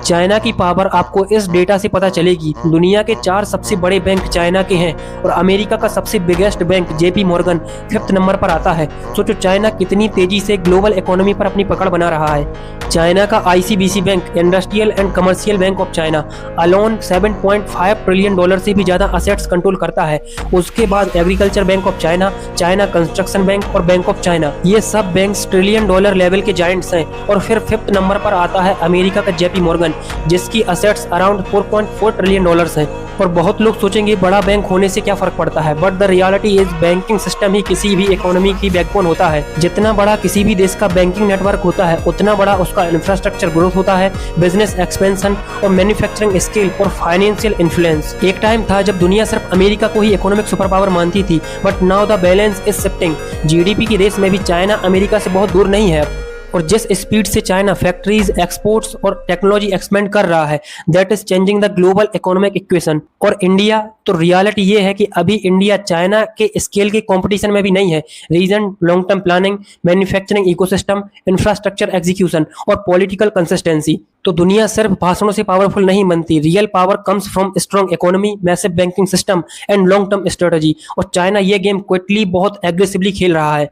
China की power आपको इस डेटा से पता चलेगी। दुनिया के 4 सबसे बड़े बैंक चाइना के हैं और अमेरिका का सबसे biggest bank JP Morgan 5th number पर आता है। सोचो चाइना कितनी तेजी से ग्लोबल इकोनॉमी पर अपनी पकड़ बना रहा है। चाइना का ICBC bank, industrial and commercial bank of China, alone $7.5 trillion से भी ज्यादा असेट्स कंट्रोल करता है। उसके बाद agriculture bank of China, China construction bank और बैंक ऑफ चाइना, ये सब बैंक ट्रिलियन डॉलर लेवल के जायंट्स हैं। और फिर 5th नंबर पर आता है अमेरिका का जेपी मॉर्गन, जिसकी असेट्स अराउंड $4.4 ट्रिलियन हैं। और बहुत लोग सोचेंगे बड़ा बैंक होने से क्या फर्क पड़ता है, but the reality is banking system ही किसी भी इकोनॉमी की बैकबोन होता है। जितना बड़ा किसी भी देश का बैंकिंग नेटवर्क होता है, उतना बड़ा उसका इंफ्रास्ट्रक्चर ग्रोथ होता है, बिजनेस एक्सपेंशन और मैन्युफैक्चरिंग स्केल और फाइनेंशियल इन्फ्लुएंस। एक टाइम था जब दुनिया सिर्फ अमेरिका को ही इकोनॉमिक सुपर पावर मानती थी, but now the balance is shifting. GDP की रेस में भी चाइना अमेरिका से बहुत दूर नहीं है। और जिस स्पीड से चाइना फैक्ट्रीज, एक्सपोर्ट्स और टेक्नोलॉजी एक्सपेंड कर रहा है, that is changing the global economic equation. और इंडिया, तो रियलिटी ये है कि अभी इंडिया चाइना के स्केल के कंपटीशन में भी नहीं है। Reason, long term planning, manufacturing ecosystem, infrastructure execution और पॉलिटिकल कंसिस्टेंसी। तो दुनिया सिर्फ भाषणों से पावरफुल नहीं बनती। Real power comes from strong economy, massive banking system and long term strategy. और चाइना ये गेम क्विकली बहुत एग्रेसिवली खेल रहा है।